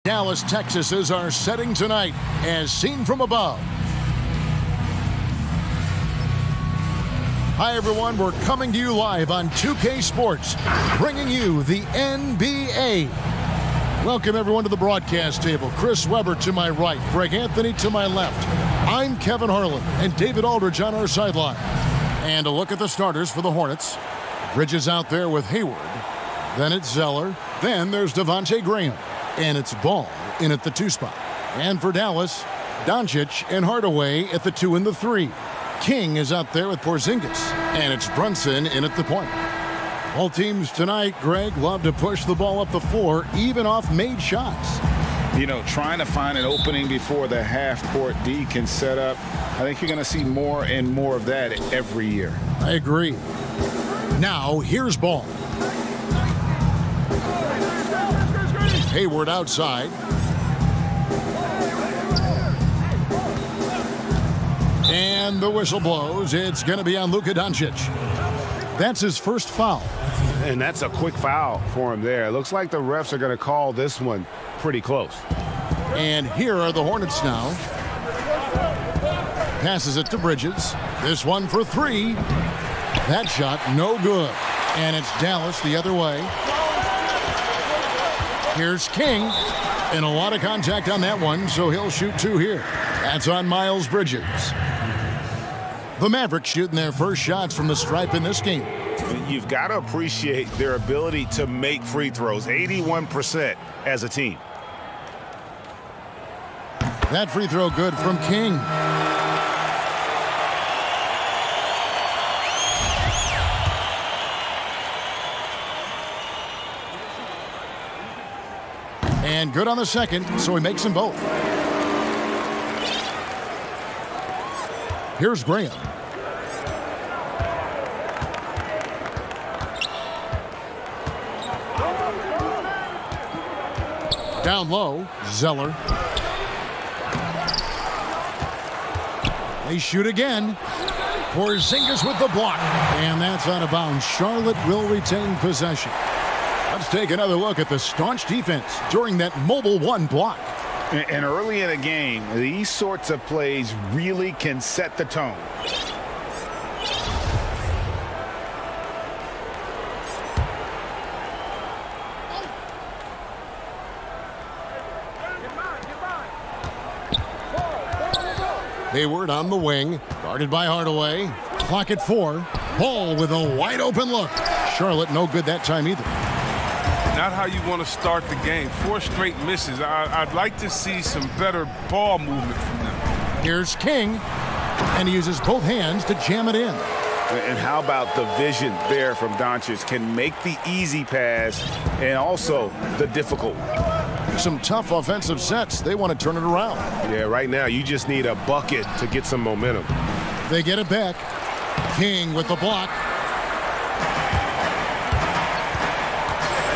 Dallas, Texas are setting tonight as seen from above. Hi everyone, we're coming to you live on 2K Sports, bringing you the NBA. Welcome everyone to the broadcast table. Chris Webber to my right, Greg Anthony to my left. I'm Kevin Harlan and David Aldridge on our sideline. And a look at the starters for the Hornets. Bridges out there with Hayward. Then it's Zeller. Then there's Devontae Graham. And it's Ball in at the 2 spot. And for Dallas, DAL-CHA and Hardaway at the 2 and the 3. King is out there with Porzingis. And it's Brunson in at the point. All teams tonight, Greg, love to push the ball up the floor, even off made shots. You know, trying to find an opening before the half-court D can set up. I think you're going to see more and more of that every year. I agree. Now, here's Ball. Hayward outside. And the whistle blows. It's going to be on Luka Doncic. That's his first foul. And that's a quick foul for him there. It looks like the refs are going to call this one pretty close. And here are the Hornets now. Passes it to Bridges. This one for 3. That shot no good. And it's Dallas the other way. Here's King, and a lot of contact on that one, so he'll shoot 2 here. That's on Miles Bridges. The Mavericks shooting their first shots from the stripe in this game. You've got to appreciate their ability to make free throws, 81% as a team. That free throw good from King. And good on the second, so he makes them both. Here's Graham. Down low, Zeller. They shoot again. Porzingis with the block. And that's out of bounds. Charlotte will retain possession. Let's take another look at the staunch defense during that mobile 1 block. And early in a game, these sorts of plays really can set the tone. Hayward on the wing, guarded by Hardaway. Clock at 4. Ball with a wide open look. Charlotte no good that time either. Not how you want to start the game. 4 straight misses. I'd like to see some better ball movement from them. Here's King, and he uses both hands to jam it in. And how about the vision there from Doncic? Can make the easy pass and also the difficult. Some tough offensive sets. They want to turn it around. Yeah, right now you just need a bucket to get some momentum. They get it back. King with the block.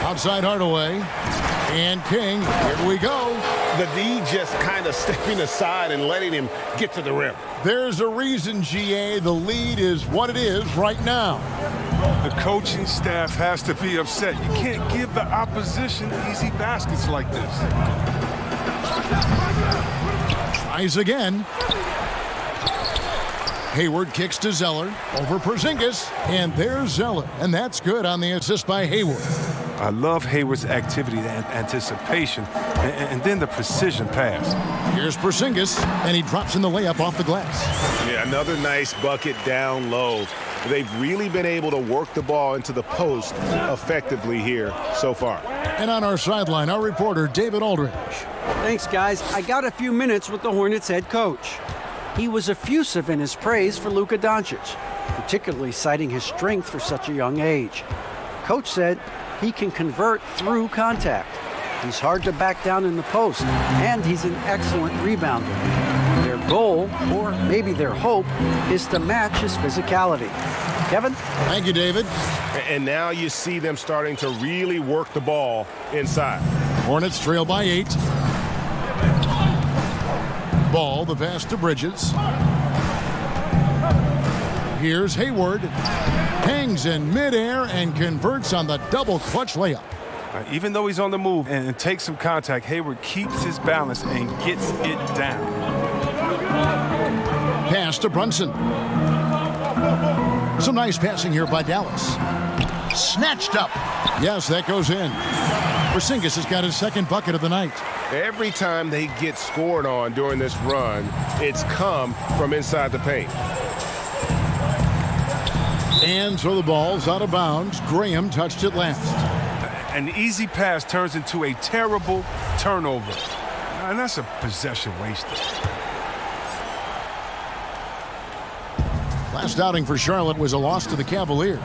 Outside Hardaway. And King, here we go. The D just kind of stepping aside and letting him get to the rim. There's a reason, GA, the lead is what it is right now. The coaching staff has to be upset. You can't give the opposition easy baskets like this. Tries again. Hayward kicks to Zeller over Porzingis, and there's Zeller, and that's good on the assist by Hayward. I love Hayward's activity and anticipation, and then the precision pass. Here's Porzingis, and he drops in the layup off the glass. Yeah, another nice bucket down low. They've really been able to work the ball into the post effectively here so far. And on our sideline, our reporter, David Aldridge. Thanks, guys. I got a few minutes with the Hornets head coach. He was effusive in his praise for Luka Doncic, particularly citing his strength for such a young age. Coach said he can convert through contact. He's hard to back down in the post, and he's an excellent rebounder. Their goal, or maybe their hope, is to match his physicality. Kevin? Thank you, David. And now you see them starting to really work the ball inside. Hornets trail by 8. Ball, the pass to Bridges. Here's Hayward. Hangs in midair and converts on the double clutch layup. Even though he's on the move and takes some contact, Hayward keeps his balance and gets it down. Pass to Brunson. Some nice passing here by Dallas. Snatched up. Yes, that goes in. Porzingis has got his second bucket of the night. Every time they get scored on during this run, it's come from inside the paint. And so the ball's out of bounds. Graham touched it last. An easy pass turns into a terrible turnover. And that's a possession wasted. Last outing for Charlotte was a loss to the Cavaliers.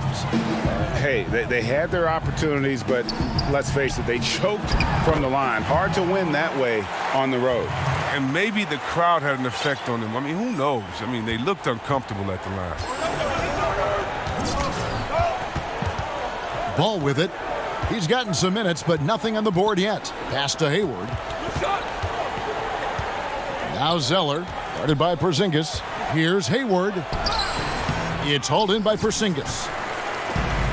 Hey, they had their opportunities, but let's face it, they choked from the line. Hard to win that way on the road. And maybe the crowd had an effect on them. I mean, who knows? I mean, they looked uncomfortable at the line. Ball with it. He's gotten some minutes, but nothing on the board yet. Pass to Hayward. Now Zeller, guarded by Porzingis. Here's Hayward. It's hauled in by Porzingis.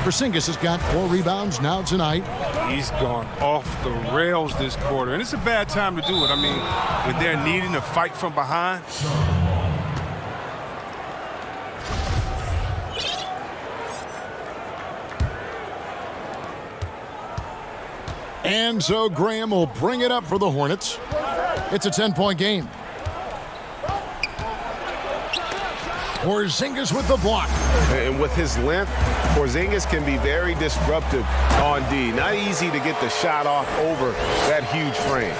Porzingis has got 4 rebounds now tonight. He's gone off the rails this quarter, and it's a bad time to do it. I mean, when they're needing to fight from behind. And so Graham will bring it up for the Hornets. It's a 10-point game. Porzingis with the block. And with his length, Porzingis can be very disruptive on D. Not easy to get the shot off over that huge frame.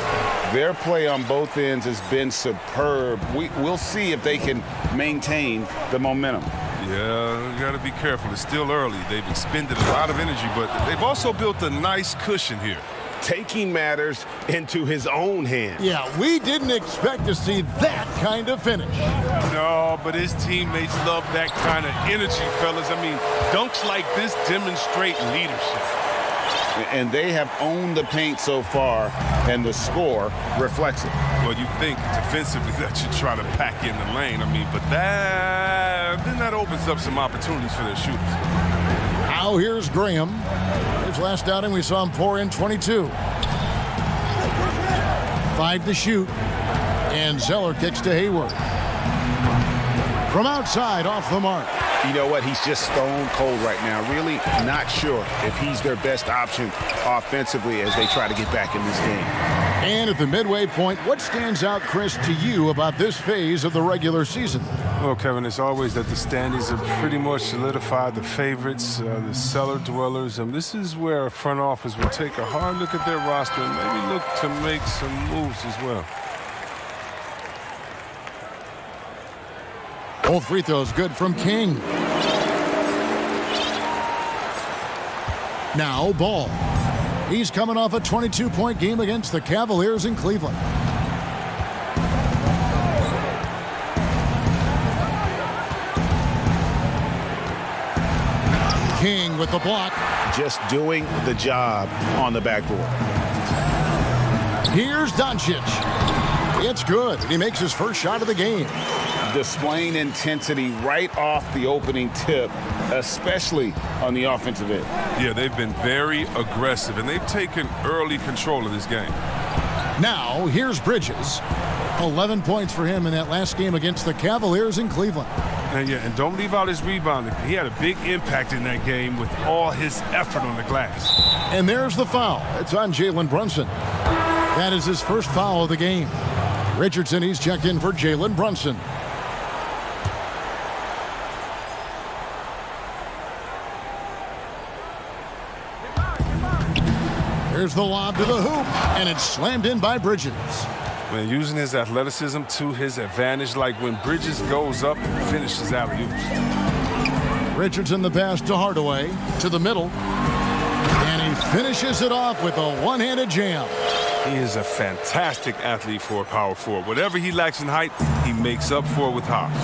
Their play on both ends has been superb. We'll see if they can maintain the momentum. Yeah, you got to be careful. It's still early. They've expended a lot of energy, but they've also built a nice cushion here. Taking matters into his own hands. Yeah, we didn't expect to see that kind of finish. No, but his teammates love that kind of energy, fellas. I mean, dunks like this demonstrate leadership. And they have owned the paint so far, and the score reflects it. Well, you think defensively that you try to pack in the lane. I mean, but then that opens up some opportunities for their shooters. Now here's Graham. His last outing, we saw him pour in 22. 5 to shoot. And Zeller kicks to Hayward. From outside, off the mark. You know what? He's just stone cold right now. Really not sure if he's their best option offensively as they try to get back in this game. And at the midway point, what stands out, Chris, to you about this phase of the regular season? Well, Kevin, it's always that the standings are pretty much solidified. The favorites, the cellar dwellers. And this is where a front office will take a hard look at their roster and maybe look to make some moves as well. Both free throws good from King. Now Ball. He's coming off a 22-point game against the Cavaliers in Cleveland. King with the block. Just doing the job on the backboard. Here's Doncic. It's good. He makes his first shot of the game. Displaying intensity right off the opening tip, especially on the offensive end. Yeah, they've been very aggressive, and they've taken early control of this game. Now, here's Bridges. 11 points for him in that last game against the Cavaliers in Cleveland. And don't leave out his rebounding. He had a big impact in that game with all his effort on the glass. And there's the foul. It's on Jalen Brunson. That is his first foul of the game. Richardson, he's checked in for Jalen Brunson. Here's the lob to the hoop, and it's slammed in by Bridges. Man, using his athleticism to his advantage, like when Bridges goes up and finishes alley-oops. Richardson the pass to Hardaway, to the middle, and he finishes it off with a one-handed jam. He is a fantastic athlete for a power forward. Whatever he lacks in height, he makes up for it with hops.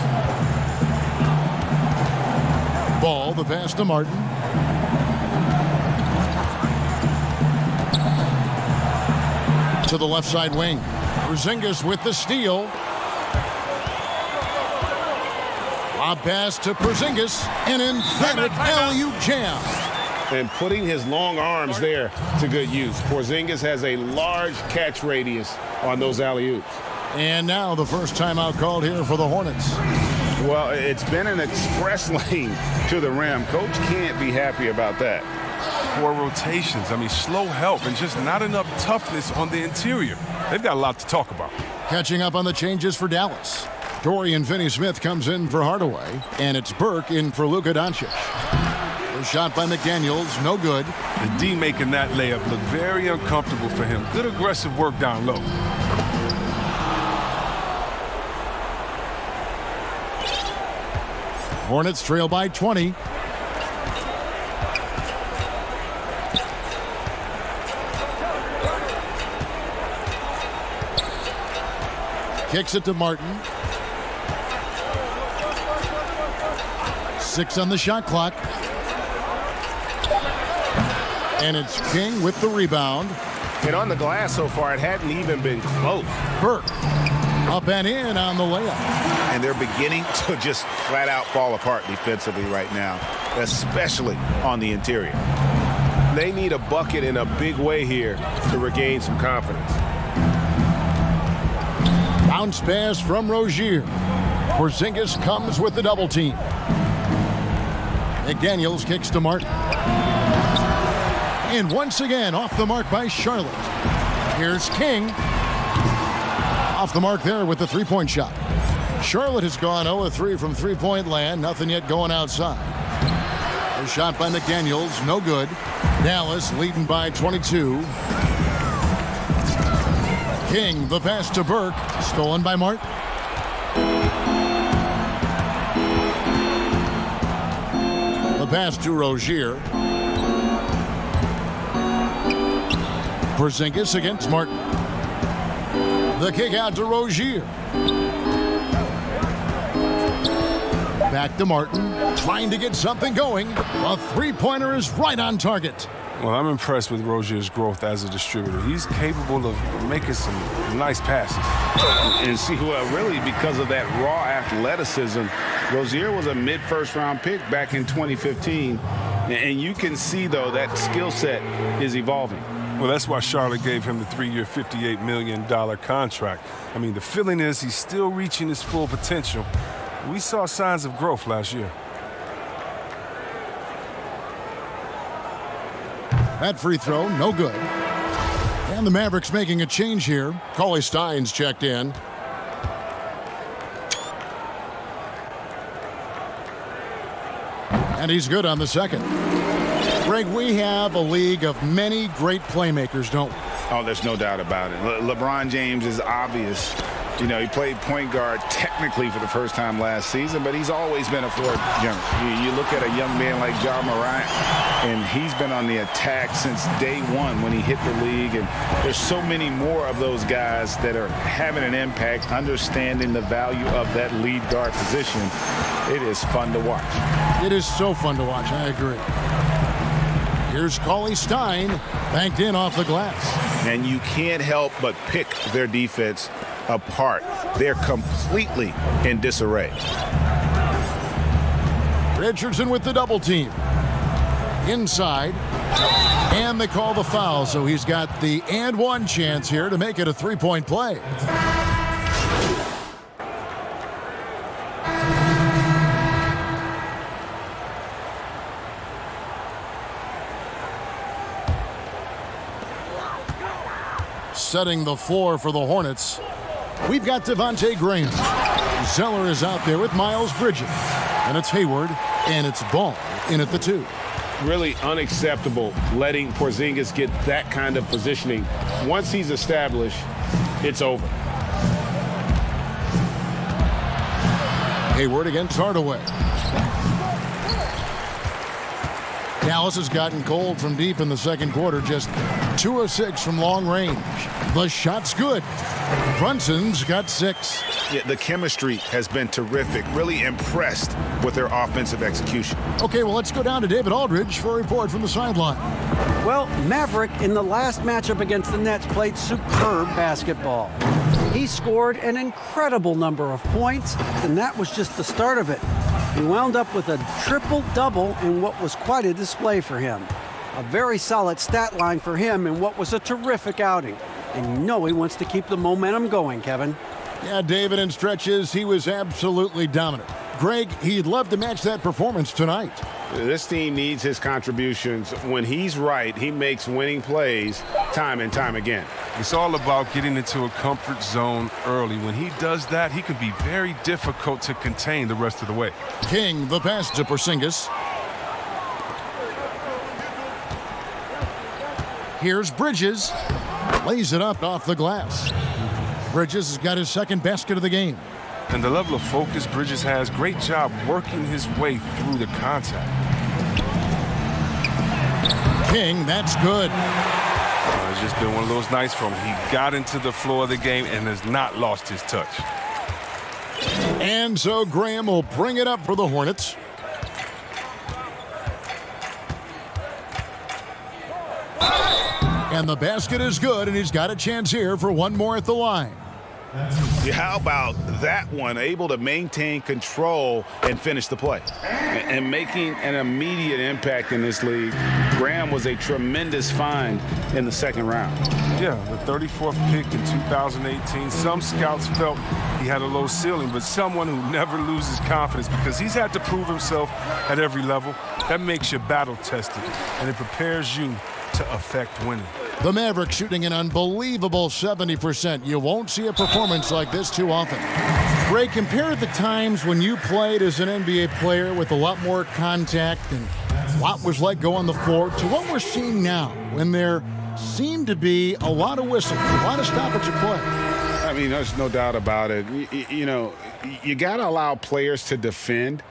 Ball, the pass to Martin. To the left side wing. Porzingis with the steal. Lob pass to Porzingis. An emphatic alley-oop jam. and putting his long arms there to good use. Porzingis has a large catch radius on those alley-oops. And now the first timeout called here for the Hornets. Well, it's been an express lane to the rim. Coach can't be happy about that. Poor rotations. I mean, slow help and just not enough toughness on the interior. They've got a lot to talk about. Catching up on the changes for Dallas. Dorian Finney-Smith comes in for Hardaway, and it's Burke in for Luka Doncic. The shot by McDaniels, no good. The D making that layup look very uncomfortable for him. Good aggressive work down low. Hornets trail by 20. Kicks it to Martin. 6 on the shot clock. And it's King with the rebound. And on the glass so far, it hadn't even been close. Burke up and in on the layup. And they're beginning to just flat out fall apart defensively right now, especially on the interior. They need a bucket in a big way here to regain some confidence. Bounce pass from Rozier. Porzingis comes with the double team. McDaniels kicks to Martin. And once again off the mark by Charlotte. Here's King. Off the mark there with the three-point shot. Charlotte has gone 0-3 from three-point land. Nothing yet going outside. A shot by McDaniels, no good. Dallas leading by 22. King, the pass to Burke, stolen by Martin. The pass to Rozier. Porzingis against Martin. The kick out to Rozier. Back to Martin, trying to get something going. A three-pointer is right on target. Well, I'm impressed with Rozier's growth as a distributor. He's capable of making some nice passes. And see, well, really, because of that raw athleticism, Rozier was a mid-first round pick back in 2015. And you can see, though, that skill set is evolving. Well, that's why Charlotte gave him the 3-year, $58 million contract. I mean, the feeling is he's still reaching his full potential. We saw signs of growth last year. That free throw, no good. And the Mavericks making a change here. Cauley Stein's checked in. And he's good on the second. Greg, we have a league of many great playmakers, don't we? Oh, there's no doubt about it. LeBron James is obvious. You know, he played point guard technically for the first time last season, but he's always been a floor general. You look at a young man like Ja Morant, and he's been on the attack since day one when he hit the league. And there's so many more of those guys that are having an impact, understanding the value of that lead guard position. It is fun to watch. It is so fun to watch. I agree. Here's Cauley Stein, banked in off the glass. And you can't help but pick their defense apart. They're completely in disarray. Richardson with the double team. Inside. And they call the foul, so he's got the and one chance here to make it a three-point play. Setting the floor for the Hornets. We've got Devontae Graham. Zeller is out there with Miles Bridges. And it's Hayward, and it's Ball in at the 2. Really unacceptable letting Porzingis get that kind of positioning. Once he's established, it's over. Hayward against Hardaway. Dallas has gotten cold from deep in the second quarter, just 2 of 6 from long range. The shot's good. Brunson's got 6. Yeah, the chemistry has been terrific. Really impressed with their offensive execution. Okay, well, let's go down to David Aldridge for a report from the sideline. Well, Maverick in the last matchup against the Nets played superb basketball. He scored an incredible number of points, and that was just the start of it. He wound up with a triple-double in what was quite a display for him. A very solid stat line for him in what was a terrific outing. And you know he wants to keep the momentum going, Kevin. Yeah, David, in stretches, he was absolutely dominant. Greg, he'd love to match that performance tonight. This team needs his contributions. When he's right, he makes winning plays time and time again. It's all about getting into a comfort zone early. When he does that, he can be very difficult to contain the rest of the way. King, the pass to Porzingis. Here's Bridges. Lays it up off the glass. Bridges has got his second basket of the game. And the level of focus Bridges has, great job working his way through the contact. King, that's good. It's just been one of those nights for him. He got into the floor of the game and has not lost his touch. And so Graham will bring it up for the Hornets. And the basket is good, and he's got a chance here for one more at the line. Yeah, how about that one? Able to maintain control and finish the play. And making an immediate impact in this league. Graham was a tremendous find in the second round. Yeah, the 34th pick in 2018. Some scouts felt he had a low ceiling, but someone who never loses confidence because he's had to prove himself at every level. That makes you battle-tested, and it prepares you to affect winning. The Mavericks shooting an unbelievable 70%. You won't see a performance like this too often. Ray, compare the times when you played as an NBA player with a lot more contact and what was like go on the floor to what we're seeing now when there seem to be a lot of whistles, a lot of stoppage of play. I mean, there's no doubt about it. You know, you got to allow players to defend.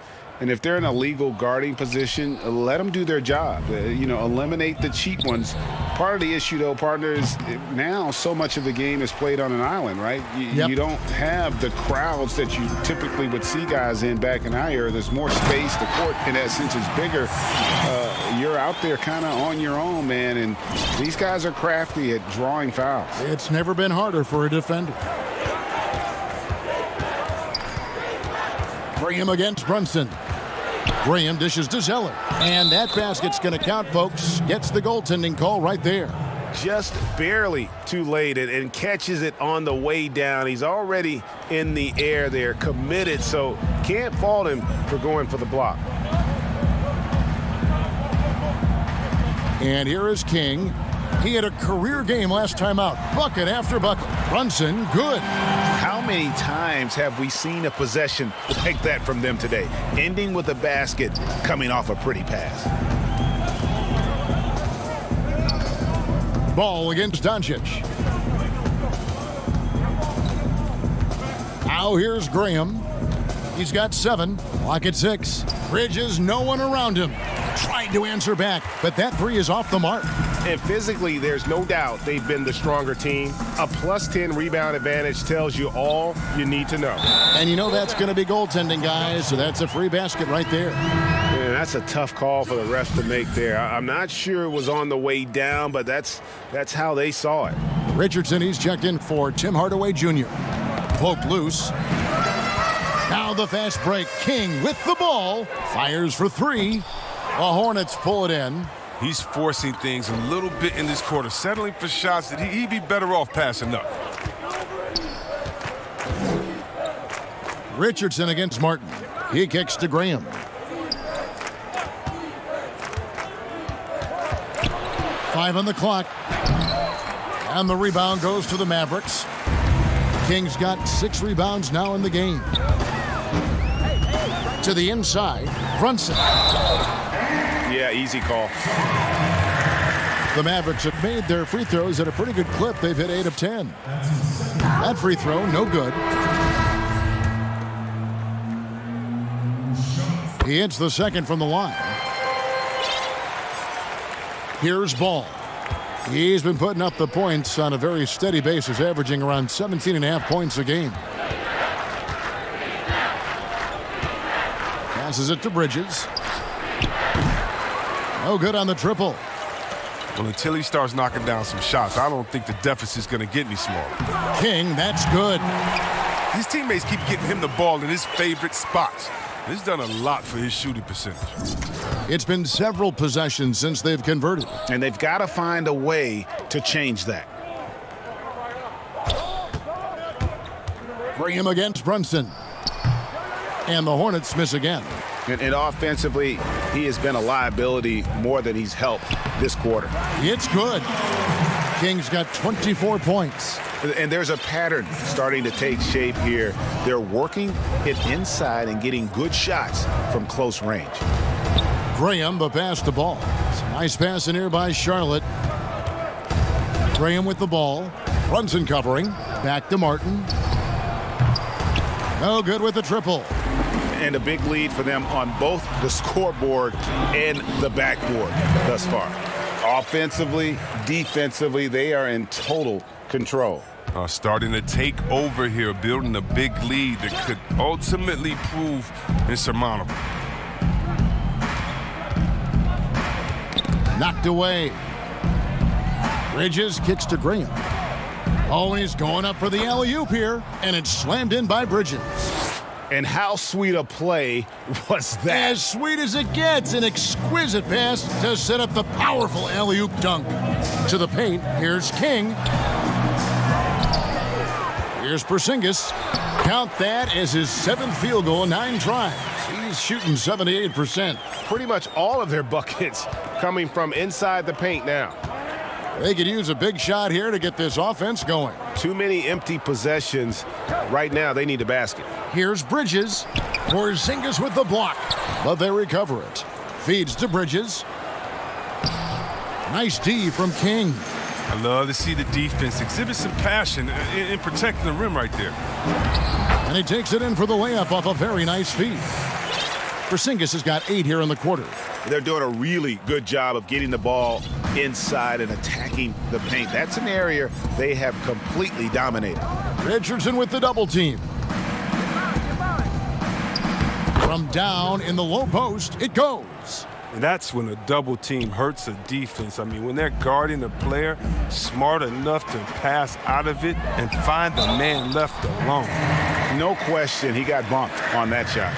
And if they're in a legal guarding position, let them do their job. You know, eliminate the cheap ones. Part of the issue, though, partner, is now so much of the game is played on an island, right? You don't have the crowds that you typically would see guys in back in our era. There's more space. The court, in that sense, is bigger. You're out there kind of on your own, man. And these guys are crafty at drawing fouls. It's never been harder for a defender. Graham against Brunson. Graham dishes to Zeller. And that basket's going to count, folks. Gets the goaltending call right there. Just barely too late and catches it on the way down. He's already in the air there, committed, so can't fault him for going for the block. And here is King. He had a career game last time out. Bucket after bucket. Brunson, good. How many times have we seen a possession like that from them today? Ending with a basket, coming off a pretty pass. Ball against DAL-CHA. Now here's Graham. He's got 7. Clock at 6. Bridges, no one around him. Tried to answer back, but that 3 is off the mark. And physically, there's no doubt they've been the stronger team. A +10 rebound advantage tells you all you need to know. And you know that's going to be goaltending, guys, so that's a free basket right there. Man, that's a tough call for the refs to make there. I'm not sure it was on the way down, but that's how they saw it. Richardson, he's checked in for Tim Hardaway Jr. Poked loose. Now the fast break. King with the ball. Fires for 3. The Hornets pull it in. He's forcing things a little bit in this quarter, settling for shots that he'd be better off passing up. Richardson against Martin. He kicks to Graham. Five on the clock. And the rebound goes to the Mavericks. King's got 6 rebounds now in the game. To the inside, Brunson. Yeah, easy call. The Mavericks have made their free throws at a pretty good clip. They've hit 8 of 10. That free throw, no good. He hits the second from the line. Here's Ball. He's been putting up the points on a very steady basis, averaging around 17.5 points a game. Passes it to Bridges. No good on the triple. Well, until he starts knocking down some shots, I don't think the deficit's going to get any smaller. King, that's good. His teammates keep getting him the ball in his favorite spots. This has done a lot for his shooting percentage. It's been several possessions since they've converted. And they've got to find a way to change that. Graham against Brunson. And the Hornets miss again. And offensively, he has been a liability more than he's helped this quarter. It's good. King's got 24 points. And there's a pattern starting to take shape here. They're working it inside and getting good shots from close range. Graham, the pass to Ball. It's a nice pass in here by Charlotte. Graham with the ball. Brunson covering. Back to Martin. No good with the triple. And a big lead for them on both the scoreboard and the backboard thus far. Offensively, defensively, they are in total control. Starting to take over here, building a big lead that could ultimately prove insurmountable. Knocked away. Bridges kicks to Graham. Oh, he's going up for the alley-oop here, and it's slammed in by Bridges. And how sweet a play was that? As sweet as it gets, an exquisite pass to set up the powerful alley-oop dunk. To the paint, here's King. Here's Porzingis. Count that as his 7th field goal in 9 tries. He's shooting 78%. Pretty much all of their buckets coming from inside the paint now. They could use a big shot here to get this offense going. Too many empty possessions. Right now, they need a basket. Here's Bridges. Porzingis with the block, but they recover it. Feeds to Bridges. Nice D from King. I love to see the defense exhibit some passion in protecting the rim right there. And he takes it in for the layup off a very nice feed. Porzingis has got 8 here in the quarter. They're doing a really good job of getting the ball inside and attacking the paint. That's an area they have completely dominated. Richardson with the double team. From down in the low post, it goes. And that's when a double team hurts a defense. I mean, when they're guarding a player smart enough to pass out of it and find the man left alone. No question, he got bumped on that shot.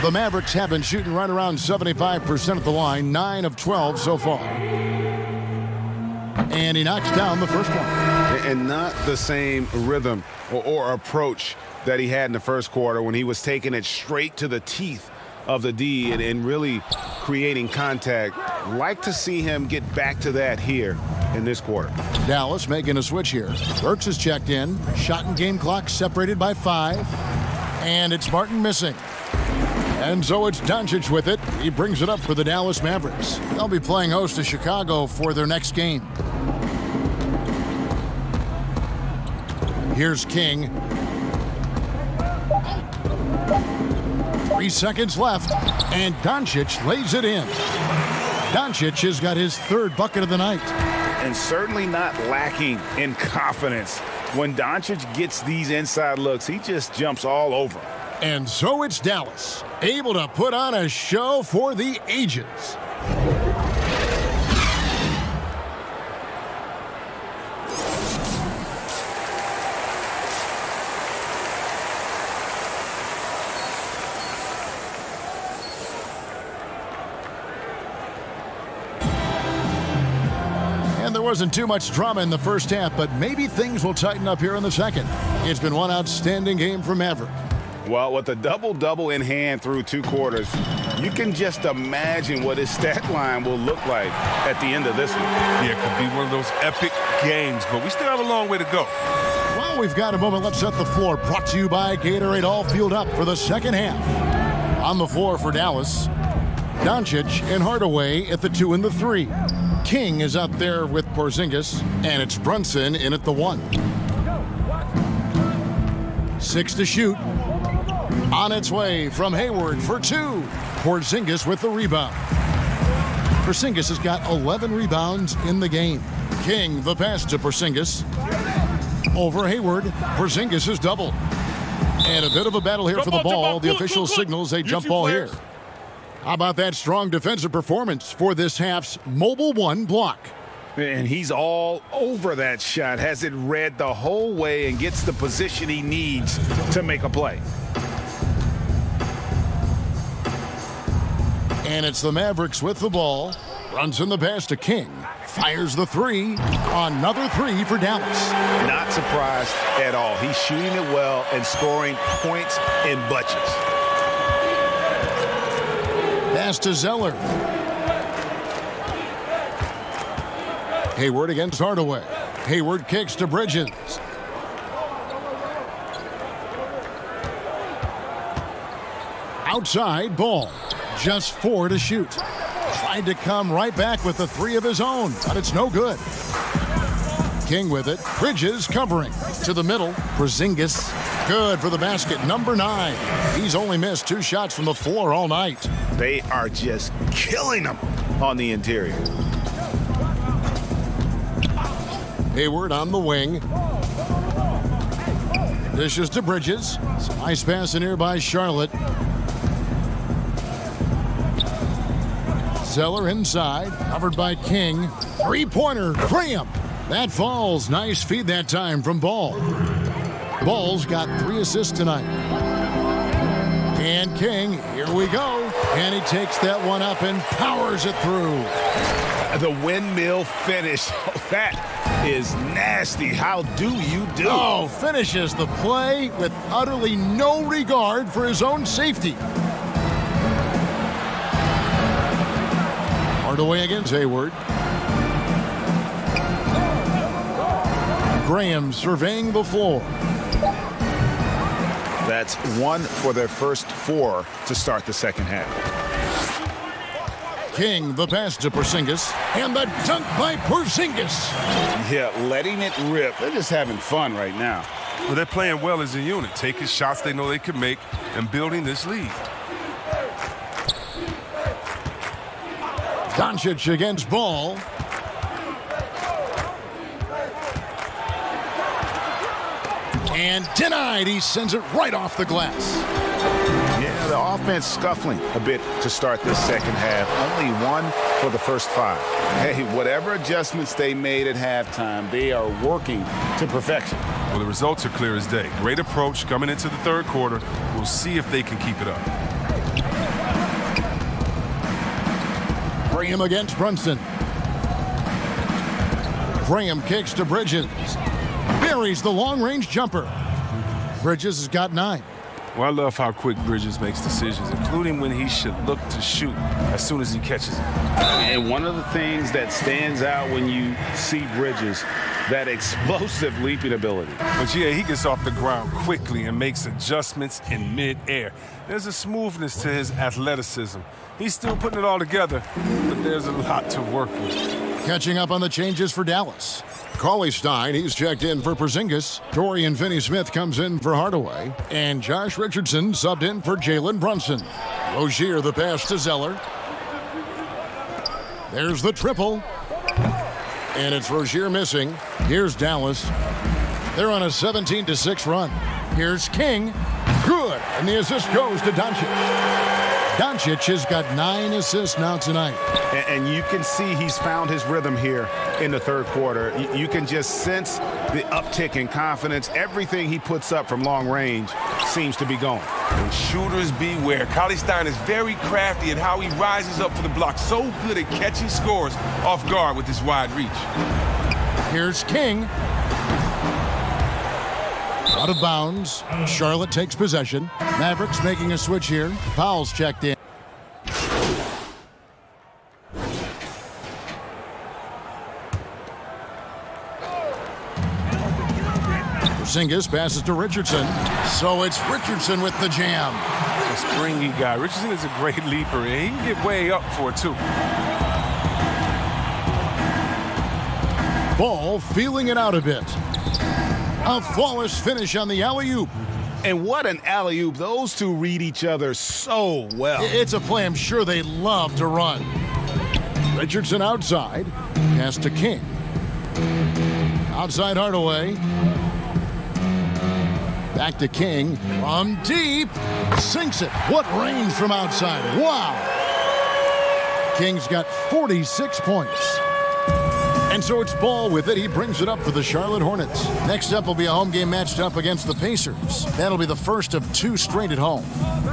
The Mavericks have been shooting right around 75% at the line, 9 of 12 so far. And he knocks down the first one. And not the same rhythm or approach that he had in the first quarter when he was taking it straight to the teeth of the D and really creating contact. Like to see him get back to that here in this quarter. Dallas making a switch here. Burks is checked in. Shot and game clock separated by 5. And it's Martin missing. And so it's DAL-CHA with it. He brings it up for the Dallas Mavericks. They'll be playing host to Chicago for their next game. Here's King. 3 seconds left, and DAL-CHA lays it in. DAL-CHA has got his 3rd bucket of the night. And certainly not lacking in confidence. When DAL-CHA gets these inside looks, he just jumps all over. And so it's Dallas, able to put on a show for the ages. And there wasn't too much drama in the first half, but maybe things will tighten up here in the second. It's been one outstanding game for Maverick. Well, with a double-double in hand through 2 quarters, you can just imagine what his stat line will look like at the end of this one. Yeah, it could be one of those epic games, but we still have a long way to go. Well, we've got a moment. Let's set the floor. Brought to you by Gatorade, all fueled up for the second half. On the floor for Dallas, DAL-CHA and Hardaway at the 2 and the 3. King is out there with Porzingis, and it's Brunson in at the 1. 6 to shoot. On its way from Hayward for 2. Porzingis with the rebound. Porzingis has got 11 rebounds in the game. King, the pass to Porzingis. Over Hayward. Porzingis is doubled. And a bit of a battle here for the ball. The official signals a jump ball here. How about that strong defensive performance for this half's Mobile 1 block? And he's all over that shot. Has it read the whole way and gets the position he needs to make a play. And it's the Mavericks with the ball. Runs in the pass to King. Fires the three. Another three for Dallas. Not surprised at all. He's shooting it well and scoring points in bunches. Pass to Zeller. Hayward against Hardaway. Hayward kicks to Bridges. Outside ball. Just 4 to shoot. Tried to come right back with the 3 of his own, but it's no good. King with it. Bridges covering. To the middle. Porzingis. Good for the basket. Number 9. He's only missed 2 shots from the floor all night. They are just killing them on the interior. Hayward on the wing. Dishes to Bridges. Some nice pass in here by Charlotte. Zeller inside, covered by King. Three-pointer, Graham. That falls. Nice feed that time from Ball. Ball's got 3 assists tonight. And King, here we go. And he takes that one up and powers it through. The windmill finish. That is nasty. How do you do? Oh, finishes the play with utterly no regard for his own safety. Hardaway against Hayward. Graham surveying the floor. That's 1 for their first 4 to start the second half. King, the pass to Porzingis, and the dunk by Porzingis. Yeah, letting it rip. They're just having fun right now. Well, they're playing well as a unit, taking shots they know they can make and building this lead. DAL-CHA against Ball. And denied. He sends it right off the glass. Yeah, the offense scuffling a bit to start this second half. Only 1 for the first 5. Hey, whatever adjustments they made at halftime, they are working to perfection. Well, the results are clear as day. Great approach coming into the third quarter. We'll see if they can keep it up. Graham against Brunson. Graham kicks to Bridges. Buries the long-range jumper. Bridges has got 9. Well, I love how quick Bridges makes decisions, including when he should look to shoot as soon as he catches it. And one of the things that stands out when you see Bridges, that explosive leaping ability. But yeah, he gets off the ground quickly and makes adjustments in mid-air. There's a smoothness to his athleticism. He's still putting it all together, but there's a lot to work with. Catching up on the changes for Dallas. Cauley-Stein, he's checked in for Porzingis. Dorian Finney-Smith comes in for Hardaway. And Josh Richardson subbed in for Jalen Brunson. Rozier the pass to Zeller. There's the triple. And it's Rozier missing. Here's Dallas. They're on a 17-6 run. Here's King. Good. And the assist goes to DAL-CHA. DAL-CHA has got 9 assists now tonight. And you can see he's found his rhythm here in the third quarter. You can just sense the uptick in confidence. Everything he puts up from long range seems to be going. And shooters beware. Cauley-Stein is very crafty at how he rises up for the block. So good at catching scores off guard with his wide reach. Here's King. Out of bounds. Charlotte takes possession. Mavericks making a switch here. Powell's checked in. Porzingis passes to Richardson. So it's Richardson with the jam. A springy guy. Richardson is a great leaper. He can get way up for it, too. Ball feeling it out a bit. A flawless finish on the alley-oop. And what an alley-oop. Those two read each other so well. It's a play I'm sure they love to run. Richardson outside. Pass to King. Outside Hardaway. Back to King. From deep. Sinks it. What range from outside. Wow. King's got 46 points. And so it's Ball with it. He brings it up for the Charlotte Hornets. Next up will be a home game matched up against the Pacers. That'll be the first of 2 straight at home.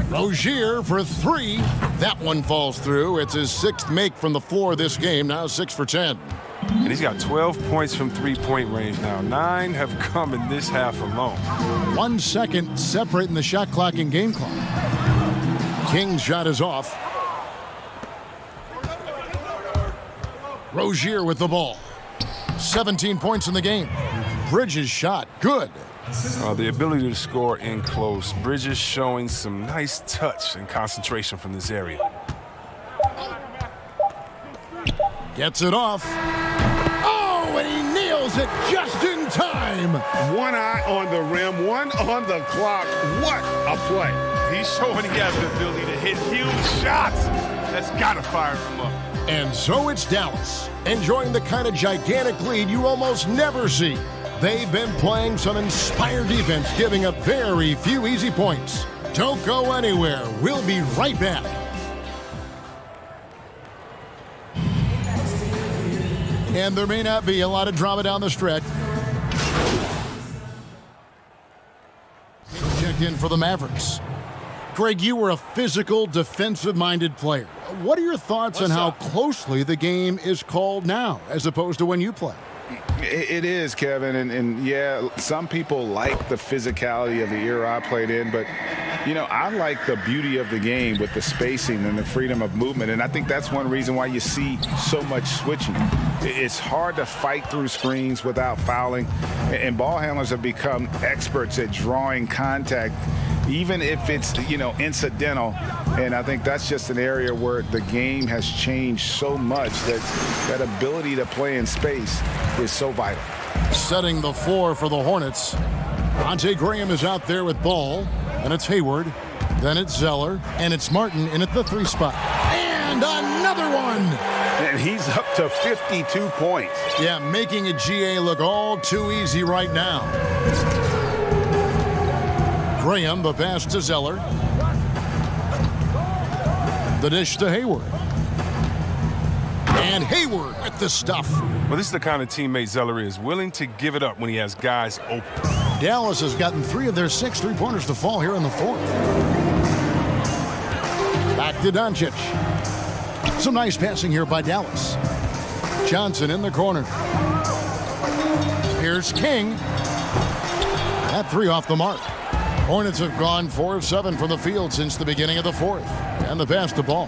Rozier for 3. That one falls through. It's his 6th make from the floor this game, now 6 for 10. And he's got 12 points from three-point range now. 9 have come in this half alone. 1 second separating the shot clock and game clock. King's shot is off. Rozier with the ball. 17 points in the game. Bridges' shot, good. The ability to score in close. Bridges showing some nice touch and concentration from this area. Gets it off. Oh, and he nails it just in time. One eye on the rim, one on the clock. What a play. He's showing he has the ability to hit huge shots. That's got to fire him up. And so it's Dallas, enjoying the kind of gigantic lead you almost never see. They've been playing some inspired defense, giving up very few easy points. Don't go anywhere. We'll be right back. And there may not be a lot of drama down the stretch. Checked in for the Mavericks. Greg, you were a physical, defensive-minded player. What are your thoughts on how closely the game is called now, as opposed to when you play? It is, Kevin, and yeah, some people like the physicality of the era I played in, but, you know, I like the beauty of the game with the spacing and the freedom of movement, and I think that's one reason why you see so much switching. It's hard to fight through screens without fouling, and ball handlers have become experts at drawing contact, even if it's, you know, incidental. And I think that's just an area where the game has changed so much that that ability to play in space is so vital. Setting the floor for the Hornets. Devontae Graham is out there with ball, and it's Hayward. Then it's Zeller, and it's Martin in at the 3 spot. And another one! And he's up to 52 points. Yeah, making a GA look all too easy right now. Graham, the pass to Zeller. The dish to Hayward. And Hayward with the stuff. Well, this is the kind of teammate Zeller is, willing to give it up when he has guys open. Dallas has gotten 3 of their 6 3-pointers to fall here in the 4th. Back to Doncic. Some nice passing here by Dallas. Johnson in the corner. Here's King. That 3 off the mark. Hornets have gone 4 of 7 from the field since the beginning of the 4th. And the pass to Ball.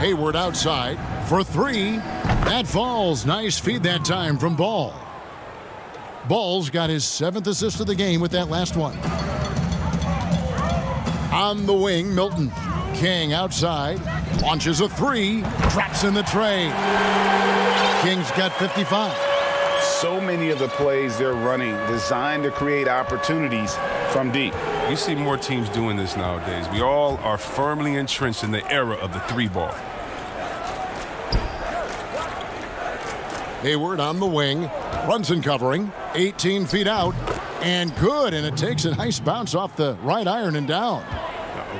Hayward outside for 3. That falls. Nice feed that time from Ball. Ball's got his 7th assist of the game with that last one. On the wing, Milton. King outside. Launches a 3. Drops in the tray. King's got 55. So many of the plays they're running designed to create opportunities from deep. You see more teams doing this nowadays. We all are firmly entrenched in the era of the 3-ball. Hayward on the wing. Brunson covering. 18 feet out. And good. And it takes a nice bounce off the right iron and down.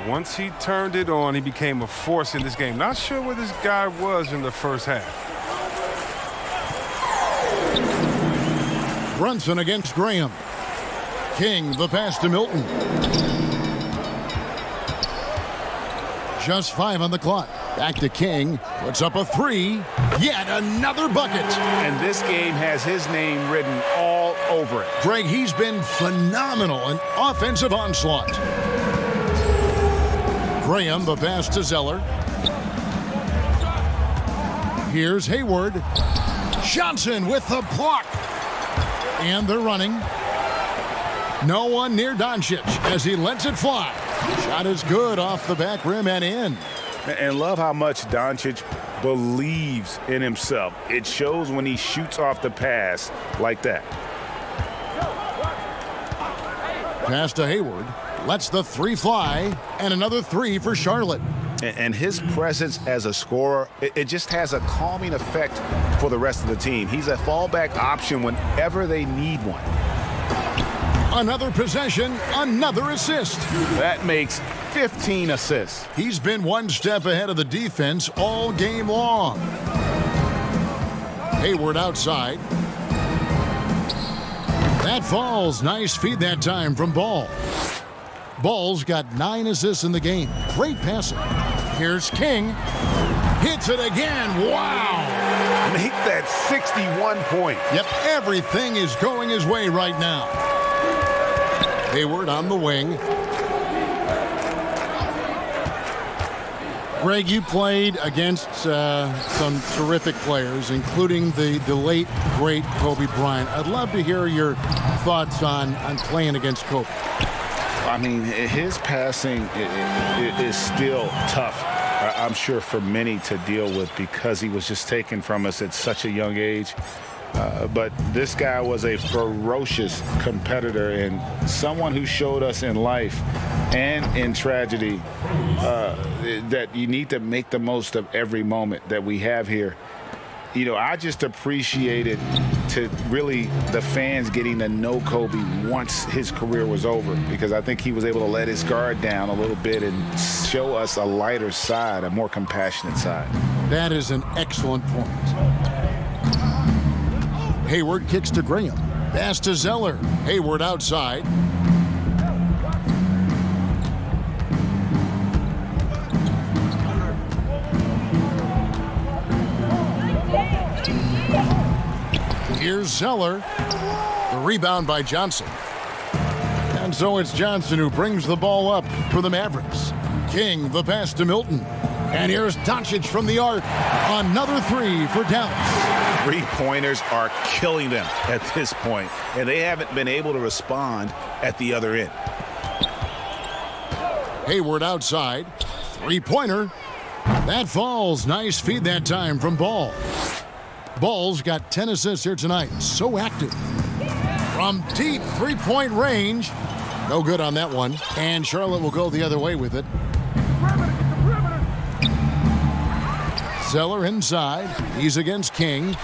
Once he turned it on, he became a force in this game. Not sure where this guy was in the first half. Brunson against Graham. King, the pass to Milton. Just 5 on the clock. Back to King. Puts up a 3. Yet another bucket. And this game has his name written all over it. Greg, he's been phenomenal. An offensive onslaught. Graham, the pass to Zeller. Here's Hayward. Johnson with the block. And they're running. No one near Doncic as he lets it fly. Shot is good off the back rim and in. And love how much Doncic believes in himself. It shows when he shoots off the pass like that. Pass to Hayward. Lets the 3 fly. And another 3 for Charlotte. And his presence as a scorer, it just has a calming effect for the rest of the team. He's a fallback option whenever they need one. Another possession, another assist. That makes 15 assists. He's been one step ahead of the defense all game long. Hayward outside. That falls. Nice feed that time from Ball. Ball's got 9 assists in the game. Great passing. Here's King. Hits it again. Wow. Make that 61 point. Yep, everything is going his way right now. Hayward on the wing. Greg, you played against some terrific players, including the late, great Kobe Bryant. I'd love to hear your thoughts on playing against Kobe. I mean, his passing is still tough, I'm sure, for many to deal with because he was just taken from us at such a young age. But this guy was a ferocious competitor and someone who showed us in life and in tragedy that you need to make the most of every moment that we have here. You know, I just appreciated to really the fans getting to know Kobe once his career was over, because I think he was able to let his guard down a little bit and show us a lighter side, a more compassionate side. That is an excellent point. Hayward kicks to Graham. Pass to Zeller. Hayward outside. Here's Zeller. The rebound by Johnson. And so it's Johnson who brings the ball up for the Mavericks. King, the pass to Milton. And here's DAL-CHA from the arc. Another 3 for Dallas. Three-pointers are killing them at this point, and they haven't been able to respond at the other end. Hayward outside. Three-pointer. That falls. Nice feed that time from Ball. Ball's got 10 assists here tonight. So active. From deep three-point range. No good on that one. And Charlotte will go the other way with it. Zeller inside. He's against King.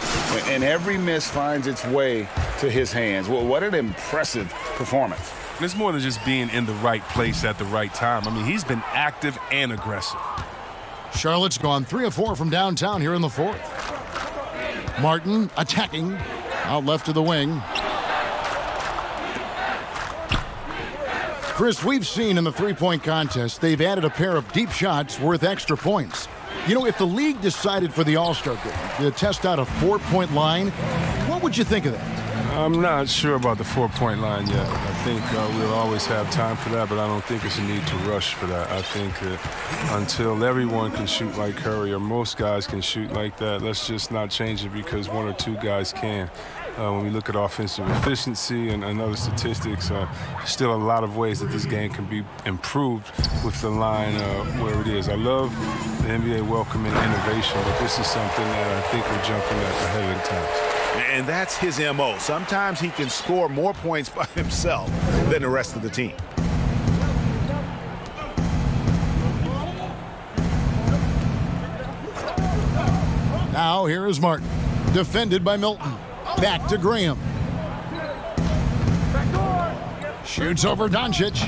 And every miss finds its way to his hands. Well, what an impressive performance. It's more than just being in the right place at the right time. I mean, he's been active and aggressive. Charlotte's gone 3 of 4 from downtown here in the fourth. Martin attacking. Out left to the wing. Chris, we've seen in the three-point contest, they've added a pair of deep shots worth extra points. You know, if the league decided for the All-Star game to test out a 4-point line, what would you think of that? I'm not sure about the 4-point line yet. I think we'll always have time for that, but I don't think it's a need to rush for that. I think that until everyone can shoot like Curry or most guys can shoot like that, let's just not change it because 1 or 2 guys can. When we look at offensive efficiency and other statistics, still a lot of ways that this game can be improved with the line where it is. I love the NBA welcoming innovation, but this is something that I think we're jumping ahead of the times. And that's his MO. Sometimes he can score more points by himself than the rest of the team. Now here is Martin. Defended by Milton. Back to Graham. Shoots over DAL-CHA.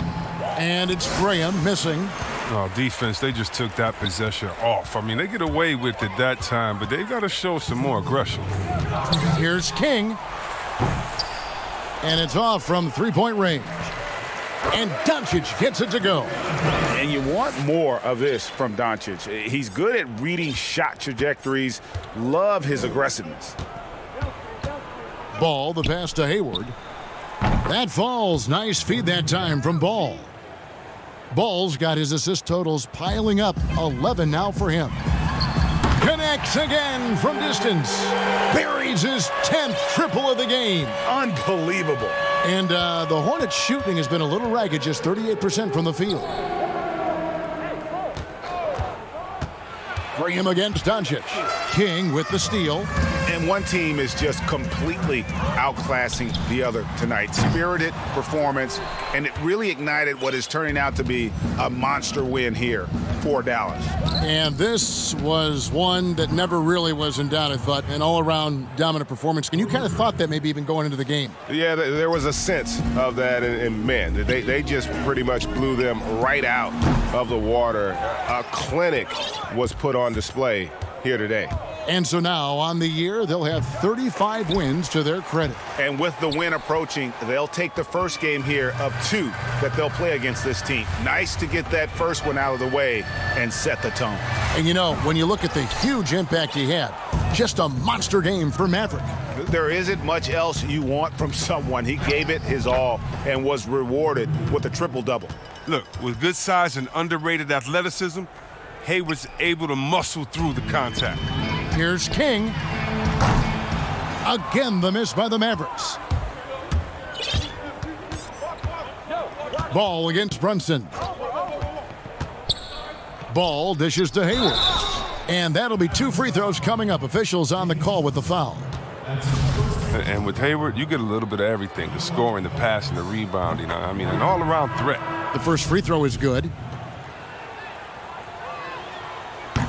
And it's Graham missing. Oh, defense, they just took that possession off. I mean, they get away with it that time, but they've got to show some more aggression. Here's King. And it's off from three-point range. And DAL-CHA gets it to go. And you want more of this from DAL-CHA. He's good at reading shot trajectories. Love his aggressiveness. Ball, the pass to Hayward. That falls. Nice feed that time from Ball. Ball's got his assist totals piling up. 11 now for him. Connects again from distance. Buries his 10th triple of the game. Unbelievable. And the Hornets' shooting has been a little ragged, just 38% from the field. Graham against DAL-CHA. King with the steal. And one team is just completely outclassing the other tonight. Spirited performance, and it really ignited what is turning out to be a monster win here for Dallas. And this was one that never really was in doubt, I thought, an all-around dominant performance. And you kind of thought that maybe even going into the game. Yeah, there was a sense of that, and man, they just pretty much blew them right out of the water. A clinic was put on display here today. And so now on the year, they'll have 35 wins to their credit. And with the win approaching, they'll take the first game here of 2 that they'll play against this team. Nice to get that first one out of the way and set the tone. And you know, when you look at the huge impact he had, just a monster game for Maverick. There isn't much else you want from someone. He gave it his all and was rewarded with a triple-double. Look, with good size and underrated athleticism, Hayward's able to muscle through the contact. Here's King. Again, the miss by the Mavericks. Ball against Brunson. Ball dishes to Hayward. And that'll be 2 free throws coming up. Officials on the call with the foul. And with Hayward, you get a little bit of everything, the scoring, the passing, the rebounding. I mean, an all-around threat. The first free throw is good.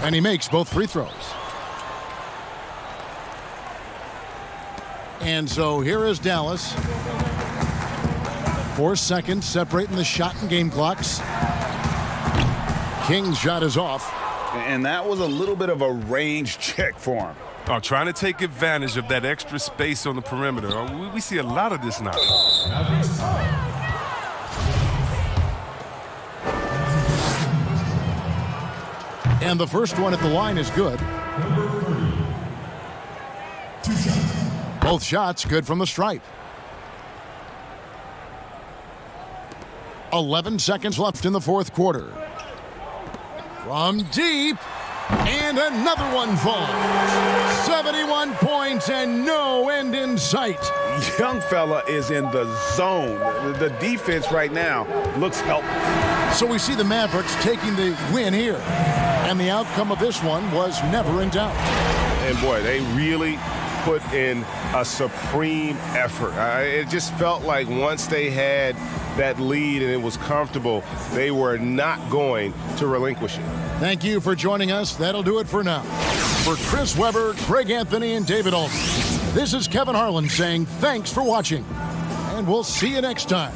And he makes both free throws. And so here is Dallas. 4 seconds separating the shot and game clocks. King's shot is off. And that was a little bit of a range check for him. Oh, trying to take advantage of that extra space on the perimeter. We see a lot of this now. And the first one at the line is good. Both shots good from the stripe. 11 seconds left in the fourth quarter. From deep, and another one falls. 71 points and no end in sight. Young fella is in the zone. The defense right now looks helpless. So we see the Mavericks taking the win here. And the outcome of this one was never in doubt. And boy, they really put in a supreme effort. It just felt like once they had that lead and it was comfortable, they were not going to relinquish it. Thank you for joining us. That'll do it for now. For Chris Webber, Greg Anthony, and David Alton, this is Kevin Harlan saying thanks for watching. And we'll see you next time.